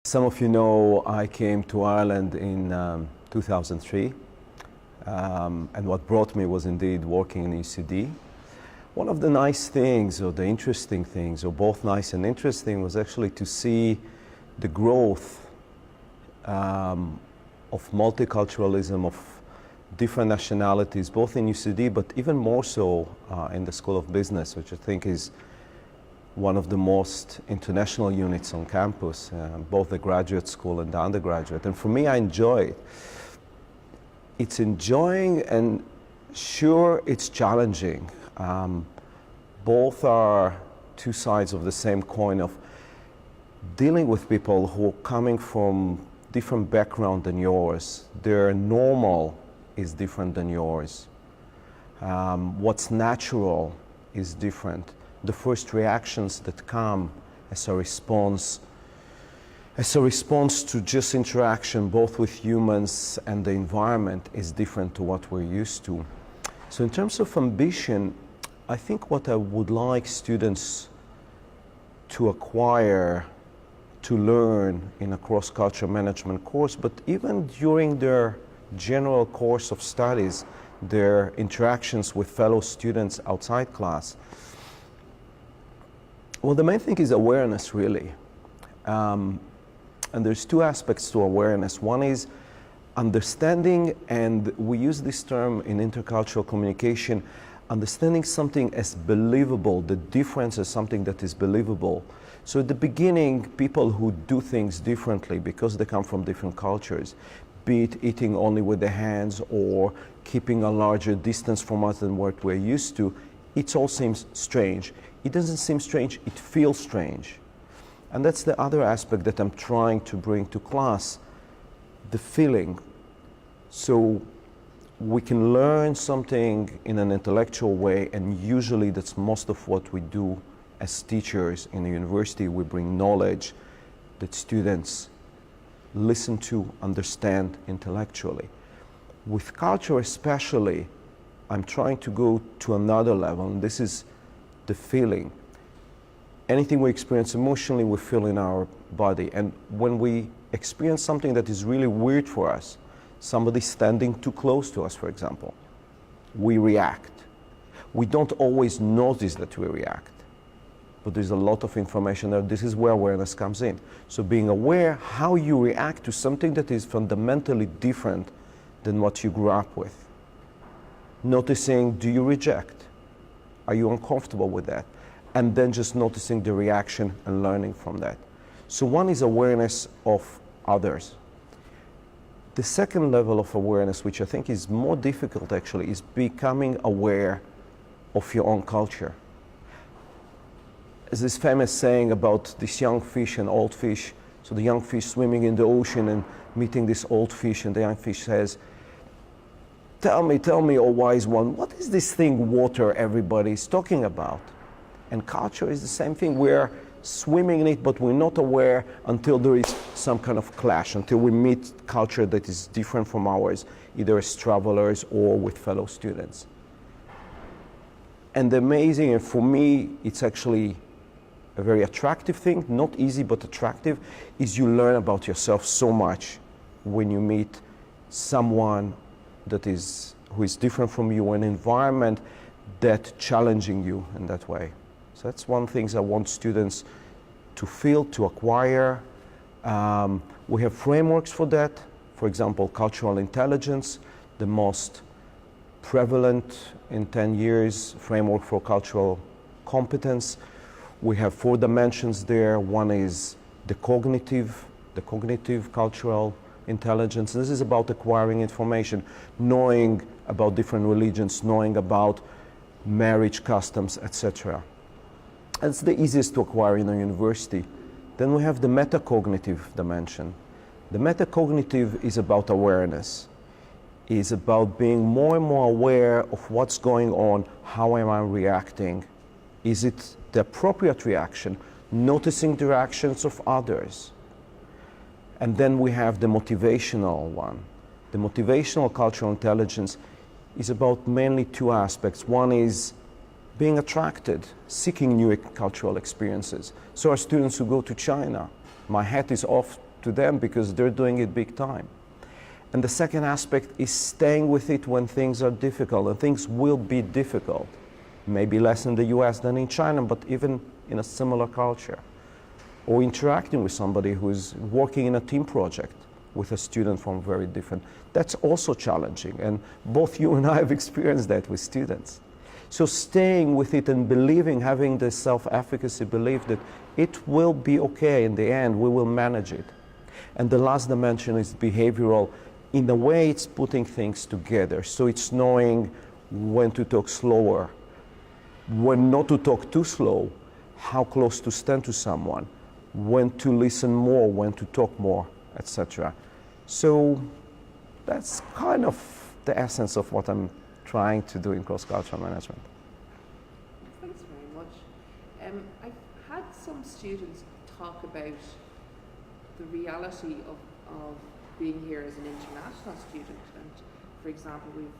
Some of you know I came to Ireland in 2003, and what brought me was indeed working in UCD. One of the nice things, or the interesting things, or both nice and interesting, was actually to see the growth of multiculturalism, of different nationalities, both in UCD, but even more so in the School of Business, which I think is one of the most international units on campus, both the graduate school and the undergraduate. And for me, I enjoy it. It's enjoying, and sure, it's challenging. Both are two sides of the same coin of dealing with people who are coming from different background than yours. Their normal is different than yours. What's natural is different. The first reactions that come as a response to just interaction, both with humans and the environment, is different to what we're used to. So in terms of ambition, I think what I would like students to acquire, to learn in a cross-cultural management course, but even during their general course of studies, their interactions with fellow students outside class, well, the main thing is awareness, really. And there's two aspects to awareness. One is understanding, and we use this term in intercultural communication, understanding something as believable, the difference as something that is believable. So at the beginning, people who do things differently because they come from different cultures, be it eating only with their hands or keeping a larger distance from us than what we're used to, it all seems strange. It doesn't seem strange, it feels strange. And that's the other aspect that I'm trying to bring to class, the feeling. So we can learn something in an intellectual way, and usually that's most of what we do as teachers in the university. We bring knowledge that students listen to, understand intellectually. With culture especially, I'm trying to go to another level, and this is the feeling. Anything we experience emotionally, we feel in our body. And when we experience something that is really weird for us, somebody standing too close to us, for example, we react. We don't always notice that we react, but there's a lot of information there. This is where awareness comes in. So being aware how you react to something that is fundamentally different than what you grew up with. Noticing, do you reject? Are you uncomfortable with that? And then just noticing the reaction and learning from that. So one is awareness of others. The second level of awareness, which I think is more difficult actually, is becoming aware of your own culture. There's this famous saying about this young fish and old fish. So the young fish swimming in the ocean and meeting this old fish, and the young fish says, tell me, oh wise one, what is this thing water everybody is talking about? And culture is the same thing. We're swimming in it, but we're not aware until there is some kind of clash, until we meet culture that is different from ours, either as travelers or with fellow students. And the amazing, and for me, it's actually a very attractive thing, not easy, but attractive, is you learn about yourself so much when you meet someone who is different from you, an environment that challenging you in that way. So that's one thing I want students to feel, to acquire. We have frameworks for that. For example, cultural intelligence, the most prevalent in 10 years framework for cultural competence. We have 4 dimensions there. One is the cognitive cultural intelligence. This is about acquiring information, knowing about different religions, knowing about marriage customs, etc. It's the easiest to acquire in a university. Then we have the metacognitive dimension. The metacognitive is about awareness. It's about being more and more aware of what's going on, how am I reacting? Is it the appropriate reaction? Noticing the reactions of others. And then we have the motivational one. The motivational cultural intelligence is about mainly 2 aspects. One is being attracted, seeking new cultural experiences. So our students who go to China, my hat is off to them because they're doing it big time. And the second aspect is staying with it when things are difficult, and things will be difficult. Maybe less in the US than in China, but even in a similar culture. Or interacting with somebody who's working in a team project with a student from very different. That's also challenging, and both you and I have experienced that with students. So staying with it and believing, having the self-efficacy belief that it will be okay in the end, we will manage it. And the last dimension is behavioral. In a way, it's putting things together. So it's knowing when to talk slower, when not to talk too slow, how close to stand to someone, when to listen more, when to talk more, etc. So that's kind of the essence of what I'm trying to do in cross-cultural management. Thanks very much. I've had some students talk about the reality of being here as an international student, and for example, we've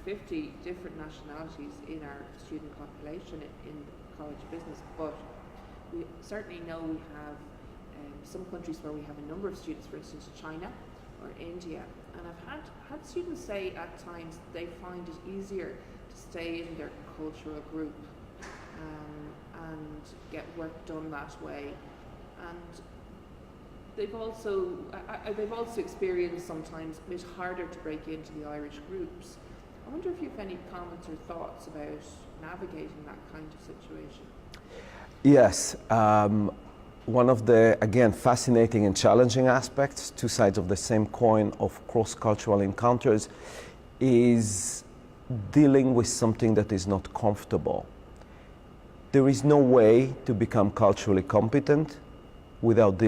50 different nationalities in our student population in the College of Business, but we certainly know we have some countries where we have a number of students, for instance China or India, and I've had students say at times they find it easier to stay in their cultural group and get work done that way, and they've also experienced sometimes a bit harder to break into the Irish groups. I wonder if you have any comments or thoughts about navigating that kind of situation. Yes, one of the, again, fascinating and challenging aspects, two sides of the same coin of cross-cultural encounters, is dealing with something that is not comfortable. There is no way to become culturally competent without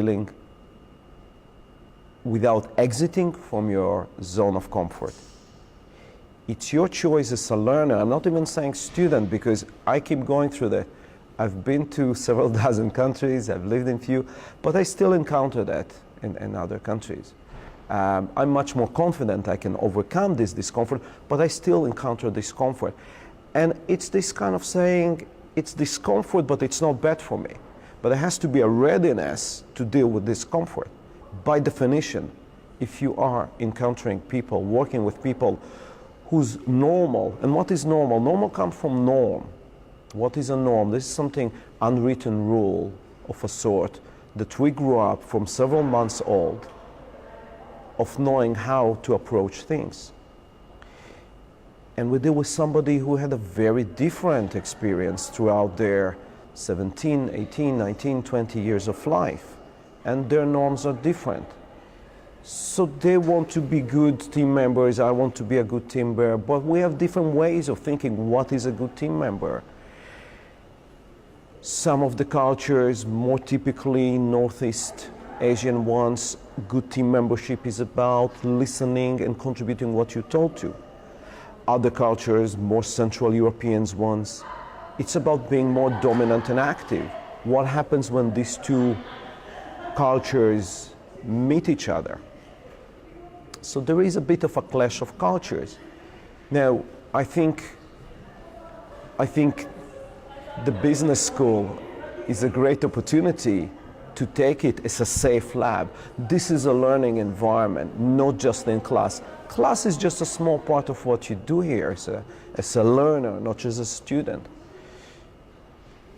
exiting from your zone of comfort. It's your choice as a learner. I'm not even saying student, because I keep going through that. I've been to several dozen countries, I've lived in few, but I still encounter that in other countries. I'm much more confident I can overcome this discomfort, but I still encounter discomfort. And it's this kind of saying, it's discomfort, but it's not bad for me. But there has to be a readiness to deal with discomfort. By definition, if you are encountering people, working with people who's normal, and what is normal? Normal comes from norm. What is a norm? This is something, unwritten rule of a sort that we grew up from several months old of knowing how to approach things. And we deal with somebody who had a very different experience throughout their 17, 18, 19, 20 years of life. And their norms are different. So they want to be good team members, I want to be a good team member, but we have different ways of thinking what is a good team member. Some of the cultures, more typically Northeast Asian ones, good team membership is about listening and contributing what you're told to. Other cultures, more Central European ones, it's about being more dominant and active. What happens when these two cultures meet each other? So there is a bit of a clash of cultures. Now, I think the business school is a great opportunity to take it as a safe lab. This is a learning environment, not just in class. Class is just a small part of what you do here as a learner, not just a student.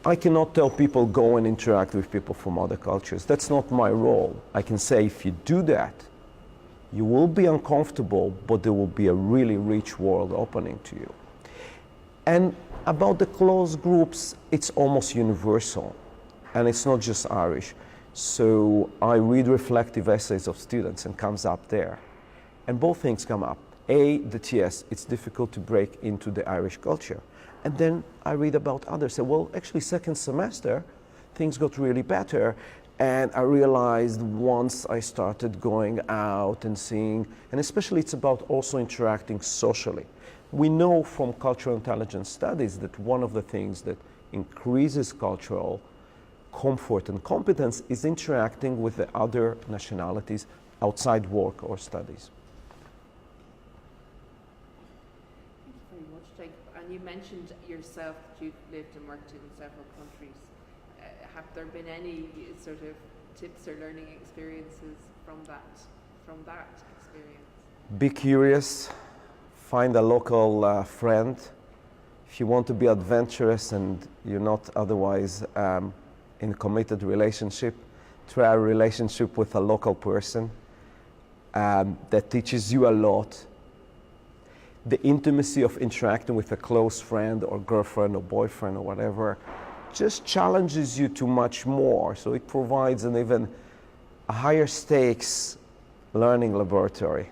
I cannot tell people go and interact with people from other cultures. That's not my role. I can say if you do that, you will be uncomfortable, but there will be a really rich world opening to you. And about the closed groups, it's almost universal, and it's not just Irish. So I read reflective essays of students and comes up there. And both things come up. A, that yes, it's difficult to break into the Irish culture. And then I read about others. Say, well, actually second semester, things got really better. And I realized once I started going out and seeing, and especially it's about also interacting socially. We know from cultural intelligence studies that one of the things that increases cultural comfort and competence is interacting with the other nationalities outside work or studies. Thank you very much, Jake. And you mentioned yourself that you've lived and worked in several countries. Have there been any sort of tips or learning experiences from that experience? Be curious, find a local friend. If you want to be adventurous and you're not otherwise in a committed relationship, try a relationship with a local person that teaches you a lot. The intimacy of interacting with a close friend or girlfriend or boyfriend or whatever just challenges you to much more. So it provides an even a higher stakes learning laboratory.